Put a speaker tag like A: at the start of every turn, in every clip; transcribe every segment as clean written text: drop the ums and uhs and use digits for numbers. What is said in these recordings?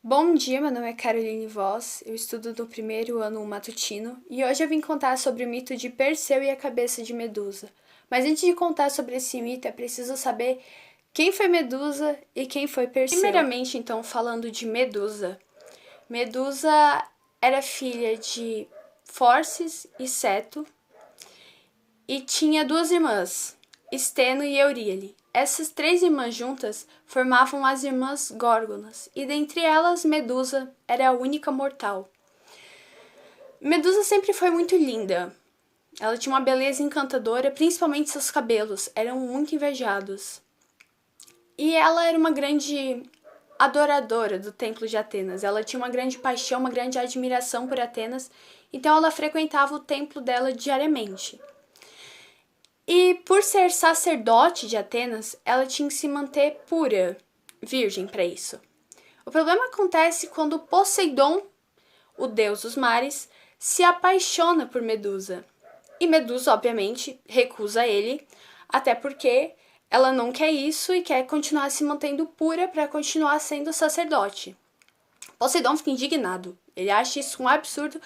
A: Bom dia, meu nome é Caroline Voss, eu estudo no primeiro ano matutino e hoje eu vim contar sobre o mito de Perseu e a cabeça de Medusa. Mas antes de contar sobre esse mito, é preciso saber quem foi Medusa e quem foi Perseu. Primeiramente, então, falando de Medusa. Medusa era filha de Forces e Ceto e tinha duas irmãs, Steno e Euríale. Essas três irmãs juntas formavam as irmãs Górgonas, e dentre elas Medusa era a única mortal. Medusa sempre foi muito linda. Ela tinha uma beleza encantadora, principalmente seus cabelos, eram muito invejados. E ela era uma grande adoradora do Templo de Atenas. Ela tinha uma grande paixão, uma grande admiração por Atenas, então ela frequentava o templo dela diariamente. E por ser sacerdote de Atenas, ela tinha que se manter pura, virgem para isso. O problema acontece quando Poseidon, o deus dos mares, se apaixona por Medusa. E Medusa, obviamente, recusa ele, até porque ela não quer isso e quer continuar se mantendo pura para continuar sendo sacerdote. Poseidon fica indignado. Ele acha isso um absurdo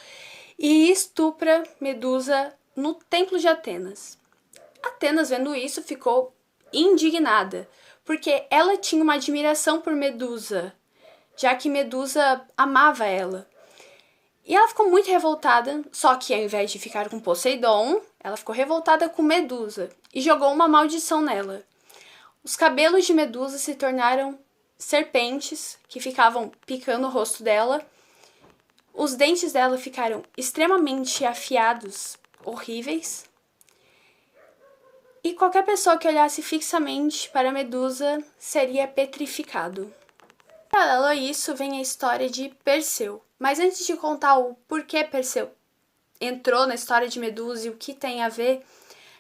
A: e estupra Medusa no templo de Atenas. Atenas, vendo isso, ficou indignada, porque ela tinha uma admiração por Medusa, já que Medusa amava ela. E ela ficou muito revoltada, só que ao invés de ficar com Poseidon, ela ficou revoltada com Medusa e jogou uma maldição nela. Os cabelos de Medusa se tornaram serpentes que ficavam picando o rosto dela. Os dentes dela ficaram extremamente afiados, horríveis. E qualquer pessoa que olhasse fixamente para Medusa seria petrificado. Paralelo a isso vem a história de Perseu. Mas antes de contar o porquê Perseu entrou na história de Medusa e o que tem a ver,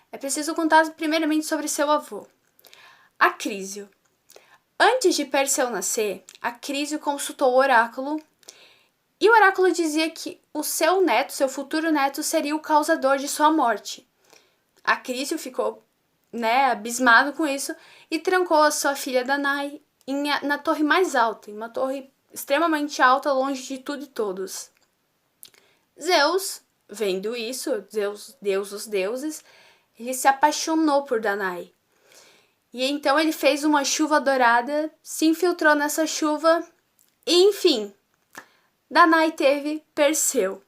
A: é preciso contar primeiramente sobre seu avô, Acrísio. Antes de Perseu nascer, Acrísio consultou o oráculo e o oráculo dizia que o seu neto, seu futuro neto, seria o causador de sua morte. Acrísio ficou abismado com isso e trancou a sua filha Danae na torre mais alta, em uma torre extremamente alta, longe de tudo e todos. Zeus, vendo isso, Deus dos deuses, ele se apaixonou por Danae. E então ele fez uma chuva dourada, se infiltrou nessa chuva e, enfim, Danae teve Perseu.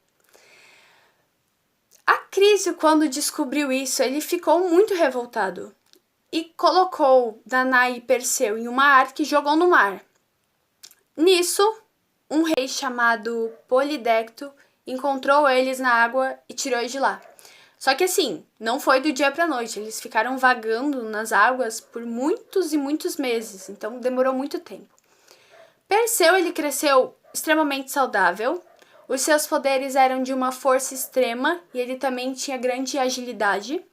A: Acrísio, quando descobriu isso, ele ficou muito revoltado e colocou Danae e Perseu em uma arca e jogou no mar. Nisso, um rei chamado Polidecto encontrou eles na água e tirou eles de lá. Só que assim, não foi do dia para a noite, eles ficaram vagando nas águas por muitos e muitos meses, então demorou muito tempo. Perseu, ele cresceu extremamente saudável, os seus poderes eram de uma força extrema e ele também tinha grande agilidade.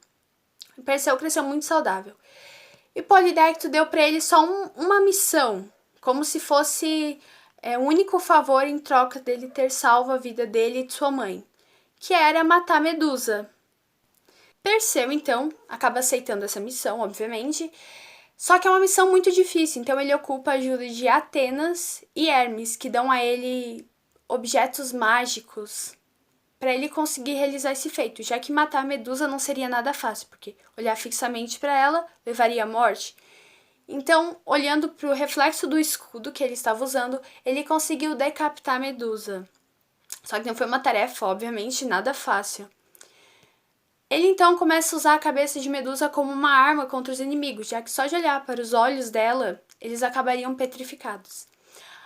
A: Perseu cresceu muito saudável. E Polidecto deu para ele só uma missão, como se fosse o único favor em troca dele ter salvo a vida dele e de sua mãe, que era matar Medusa. Perseu, então, acaba aceitando essa missão, obviamente, só que é uma missão muito difícil, então ele ocupa a ajuda de Atenas e Hermes, que dão a ele objetos mágicos para ele conseguir realizar esse feito, já que matar a Medusa não seria nada fácil, porque olhar fixamente para ela levaria à morte. Então, olhando para o reflexo do escudo que ele estava usando, ele conseguiu decapitar a Medusa. Só que não foi uma tarefa, obviamente, nada fácil. Ele então começa a usar a cabeça de Medusa como uma arma contra os inimigos, já que só de olhar para os olhos dela, eles acabariam petrificados.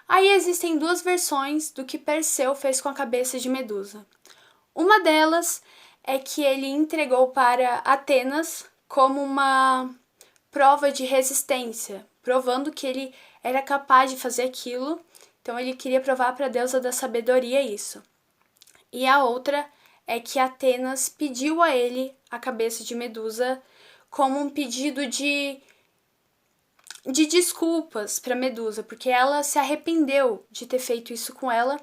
A: Aí existem duas versões do que Perseu fez com a cabeça de Medusa. Uma delas é que ele entregou para Atenas como uma prova de resistência, provando que ele era capaz de fazer aquilo. Então ele queria provar para a deusa da sabedoria isso. E a outra é que Atenas pediu a ele a cabeça de Medusa como um pedido de desculpas para Medusa, porque ela se arrependeu de ter feito isso com ela,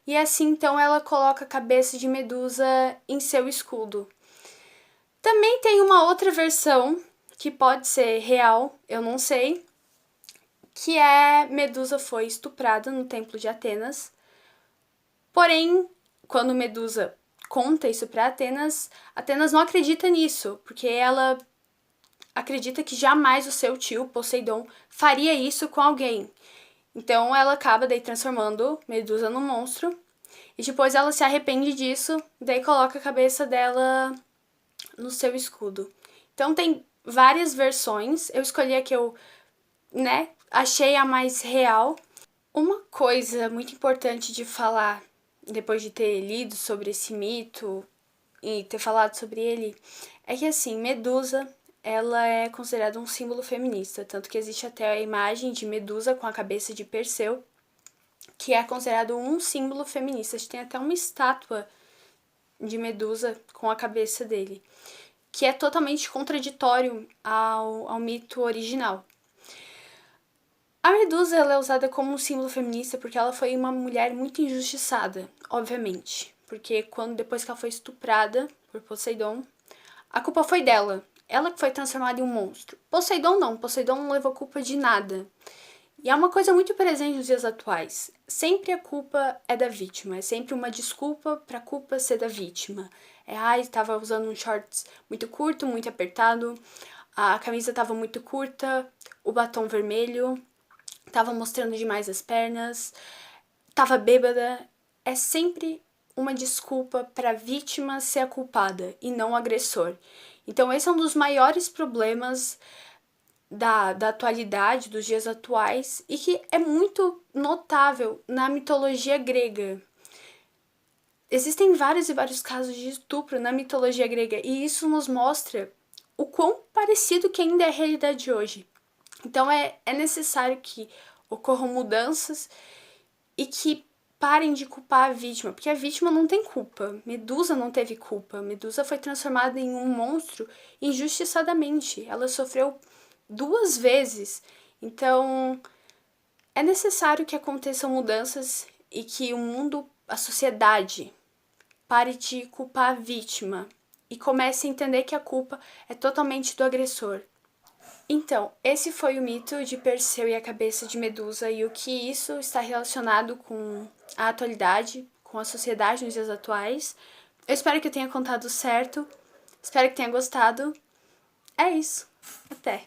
A: e assim então ela coloca a cabeça de Medusa em seu escudo. Também tem uma outra versão, que pode ser real, eu não sei, que é Medusa foi estuprada no Templo de Atenas. Porém, quando Medusa conta isso para Atenas, Atenas não acredita nisso, porque ela acredita que jamais o seu tio, Poseidon, faria isso com alguém. Então ela acaba daí transformando Medusa num monstro, e depois ela se arrepende disso, daí coloca a cabeça dela no seu escudo. Então tem várias versões, eu escolhi a que eu, achei a mais real. Uma coisa muito importante de falar, depois de ter lido sobre esse mito e ter falado sobre ele, é que assim, Medusa, ela é considerada um símbolo feminista, tanto que existe até a imagem de Medusa com a cabeça de Perseu, que é considerado um símbolo feminista. Tem até uma estátua de Medusa com a cabeça dele, que é totalmente contraditório ao mito original. A Medusa ela é usada como um símbolo feminista porque ela foi uma mulher muito injustiçada, obviamente. Porque depois que ela foi estuprada por Poseidon, a culpa foi dela. Ela que foi transformada em um monstro. Poseidon não levou culpa de nada. E é uma coisa muito presente nos dias atuais. Sempre a culpa é da vítima. É sempre uma desculpa pra culpa ser da vítima. Tava usando um shorts muito curto, muito apertado. A camisa tava muito curta. O batom vermelho. Tava mostrando demais as pernas. Tava bêbada. É sempre uma desculpa pra vítima ser a culpada e não o agressor. Então esse é um dos maiores problemas da atualidade, dos dias atuais, e que é muito notável na mitologia grega. Existem vários e vários casos de estupro na mitologia grega, e isso nos mostra o quão parecido que ainda é a realidade hoje. Então é necessário que ocorram mudanças e que parem de culpar a vítima, porque a vítima não tem culpa. Medusa não teve culpa. Medusa foi transformada em um monstro injustiçadamente. Ela sofreu 2 vezes. Então, é necessário que aconteçam mudanças e que o mundo, a sociedade, pare de culpar a vítima e comece a entender que a culpa é totalmente do agressor. Então, esse foi o mito de Perseu e a cabeça de Medusa e o que isso está relacionado com a atualidade, com a sociedade nos dias atuais. Eu espero que eu tenha contado certo, espero que tenha gostado. É isso. Até!